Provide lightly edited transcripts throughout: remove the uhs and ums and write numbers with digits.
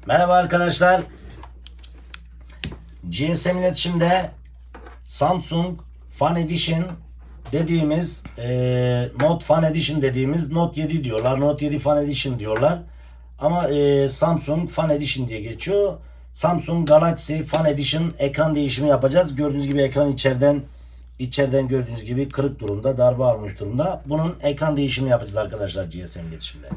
Merhaba arkadaşlar. GSM iletişimde Samsung Fan Edition dediğimiz Note Fan Edition dediğimiz Note 7 diyorlar. Note 7 Fan Edition diyorlar. Ama Samsung Fan Edition diye geçiyor. Samsung Galaxy Fan Edition ekran değişimi yapacağız. Gördüğünüz gibi ekran içeriden gördüğünüz gibi kırık durumda, darbe almış durumda. Bunun ekran değişimi yapacağız arkadaşlar GSM iletişimde.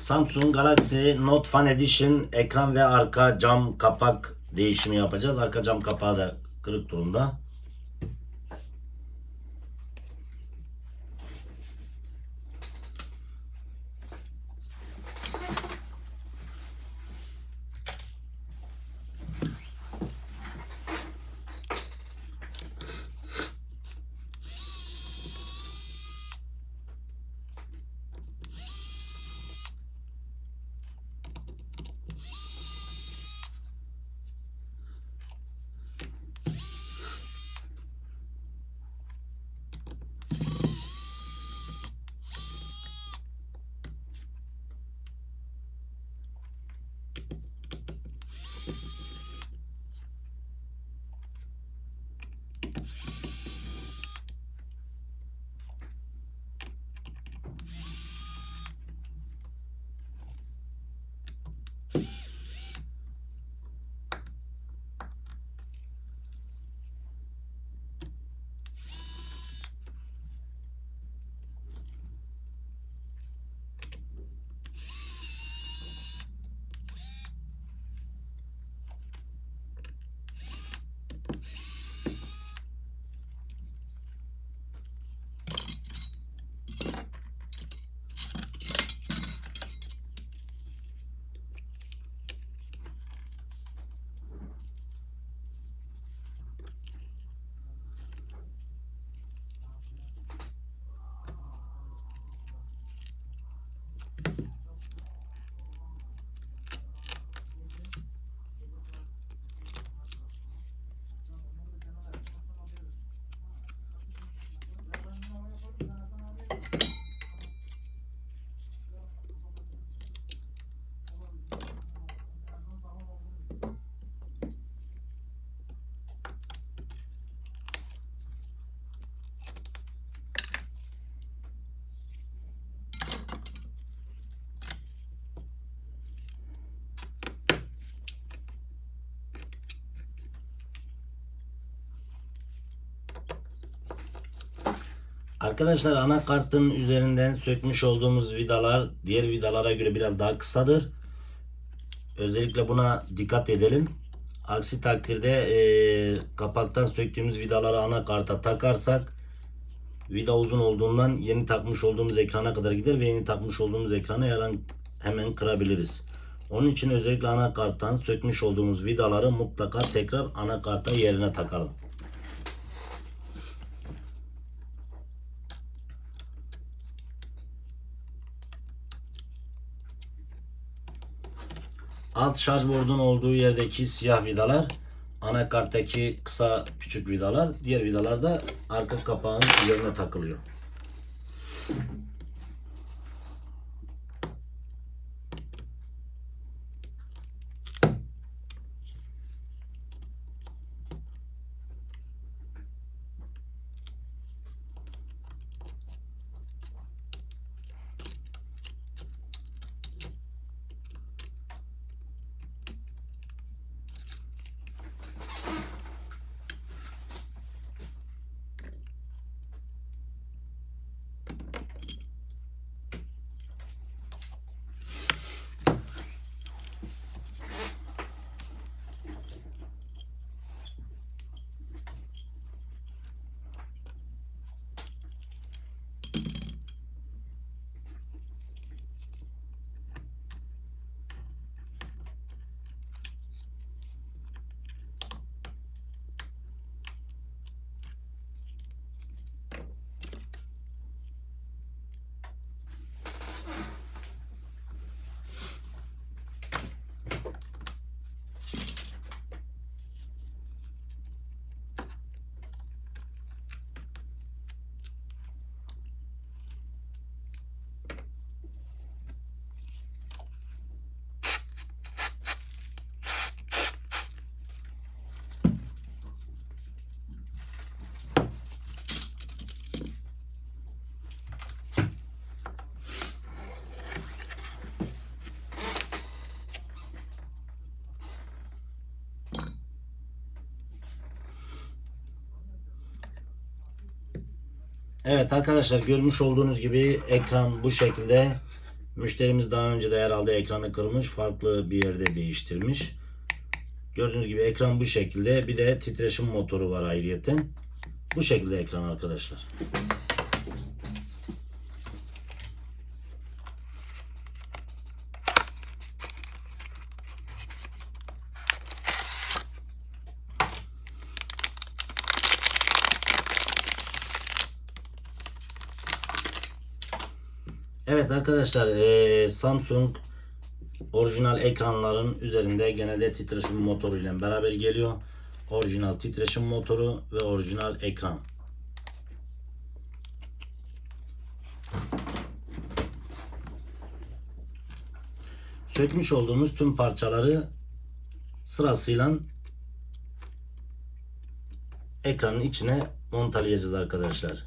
Samsung Galaxy Note Fan Edition ekran ve arka cam kapak değişimi yapacağız. Arka cam kapağı da kırık durumda. Arkadaşlar anakartın üzerinden sökmüş olduğumuz vidalar diğer vidalara göre biraz daha kısadır. Özellikle buna dikkat edelim. Aksi takdirde kapaktan söktüğümüz vidaları anakarta takarsak vida uzun olduğundan yeni takmış olduğumuz ekrana kadar gider ve yeni takmış olduğumuz ekranı hemen kırabiliriz. Onun için özellikle anakarttan sökmüş olduğumuz vidaları mutlaka tekrar anakarta yerine takalım. Alt şarj bordunun olduğu yerdeki siyah vidalar anakarttaki kısa küçük vidalar. Diğer vidalar da arka kapağın üzerine takılıyor. Evet arkadaşlar, görmüş olduğunuz gibi ekran bu şekilde. Müşterimiz daha önce de herhalde ekranı kırmış, farklı bir yerde değiştirmiş. Gördüğünüz gibi ekran bu şekilde. Bir de titreşim motoru var ayrıyeten. Bu şekilde ekran arkadaşlar. Evet arkadaşlar, Samsung orijinal ekranların üzerinde genelde titreşim motoru ile beraber geliyor. Orijinal titreşim motoru ve orijinal ekran. Sökmüş olduğumuz tüm parçaları sırasıyla ekranın içine montalayacağız arkadaşlar.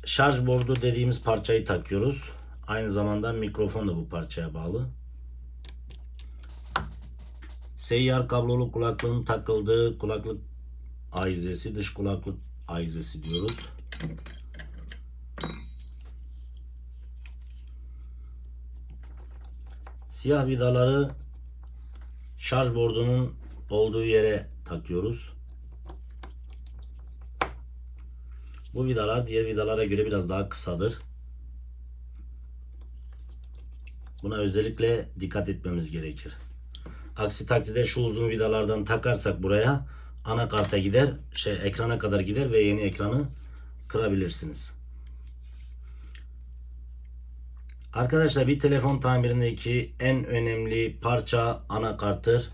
Şarj bordu dediğimiz parçayı takıyoruz. Aynı zamanda mikrofon da bu parçaya bağlı. Seyyar kablolu kulaklığın takıldığı kulaklık ahizesi, dış kulaklık ahizesi diyoruz. Siyah vidaları şarj bordunun olduğu yere takıyoruz. Bu vidalar diğer vidalara göre biraz daha kısadır. Buna özellikle dikkat etmemiz gerekir. Aksi takdirde şu uzun vidalardan takarsak buraya anakarta gider, ekrana kadar gider ve yeni ekranı kırabilirsiniz. Arkadaşlar, bir telefon tamirindeki en önemli parça anakarttır.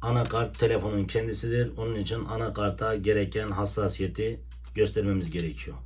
Anakart telefonun kendisidir. Onun için anakarta gereken hassasiyeti göstermemiz gerekiyor.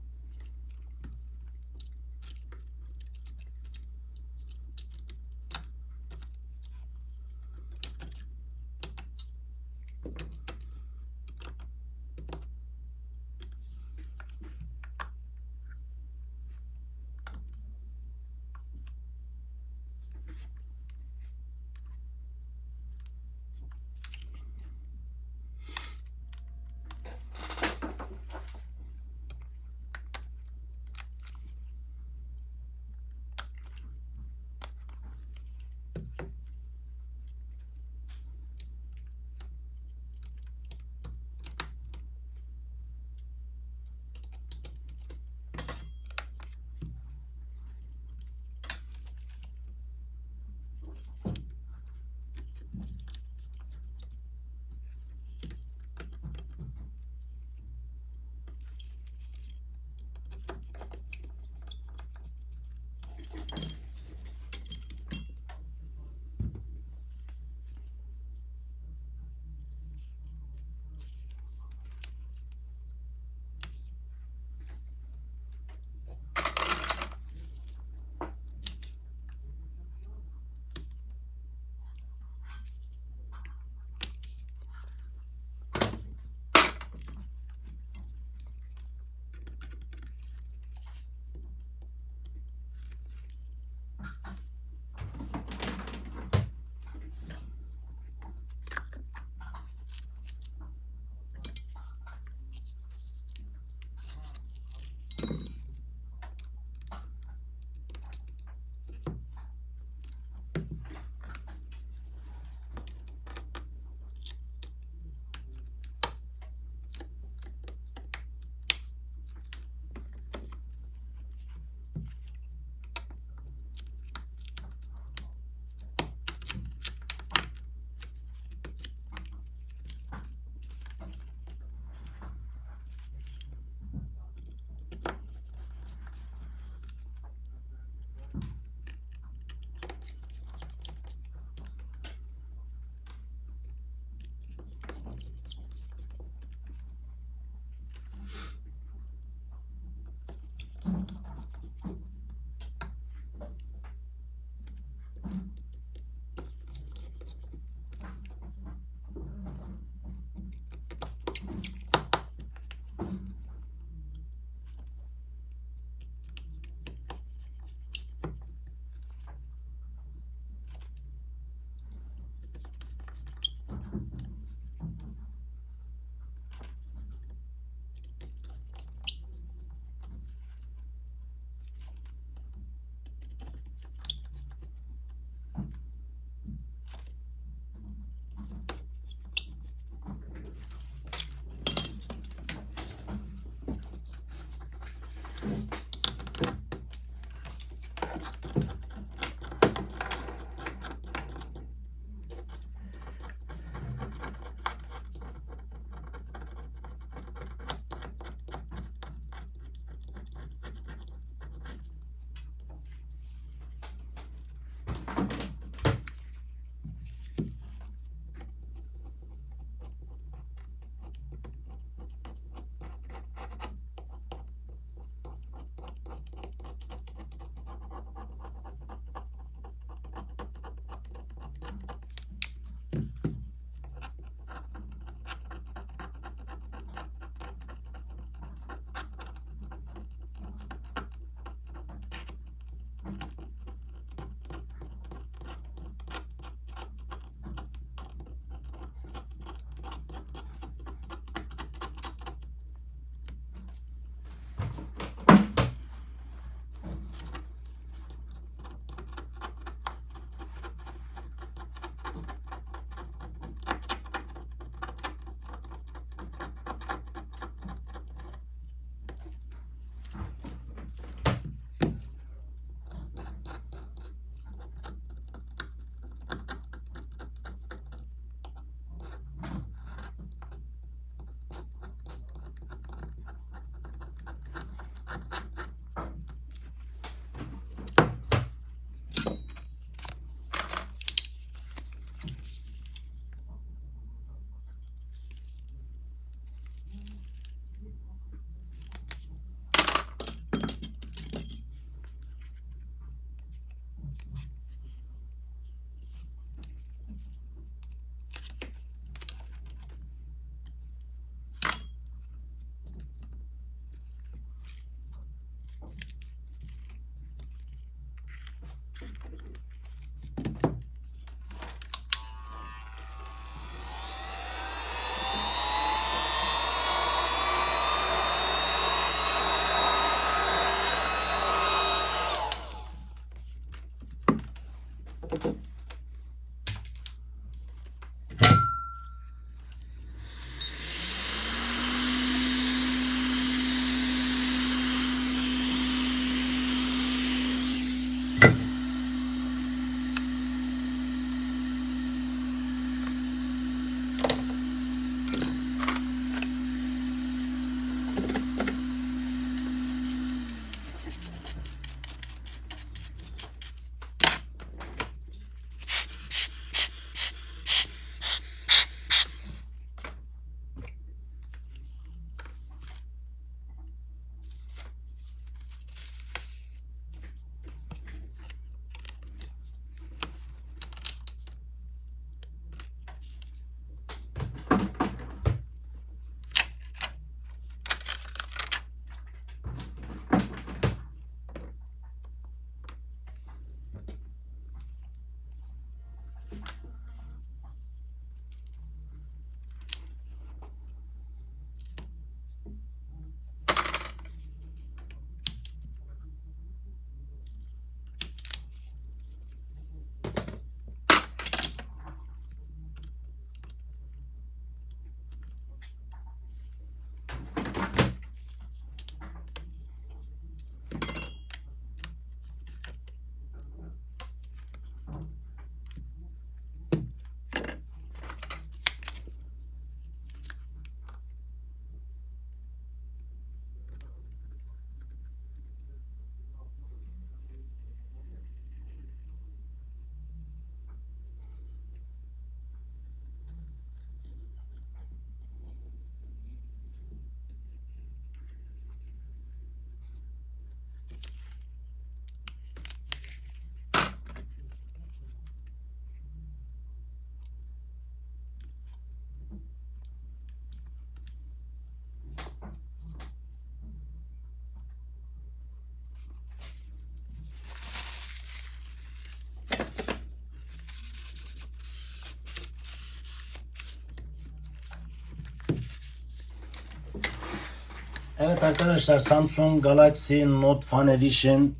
Evet arkadaşlar, Samsung Galaxy Note Fan Edition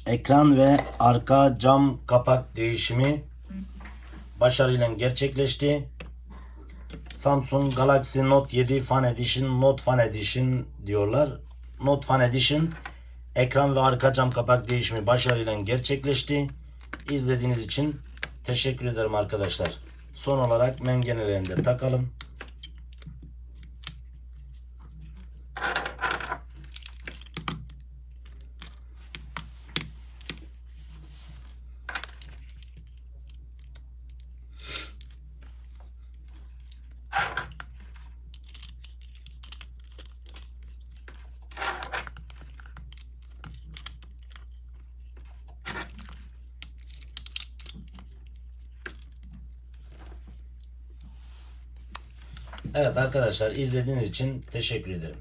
ekran ve arka cam kapak değişimi başarıyla gerçekleşti. Samsung Galaxy Note 7 Fan Edition, Note Fan Edition diyorlar. Note Fan Edition ekran ve arka cam kapak değişimi başarıyla gerçekleşti. İzlediğiniz için teşekkür ederim arkadaşlar. Son olarak mengenelerini de takalım. Evet arkadaşlar, izlediğiniz için teşekkür ederim.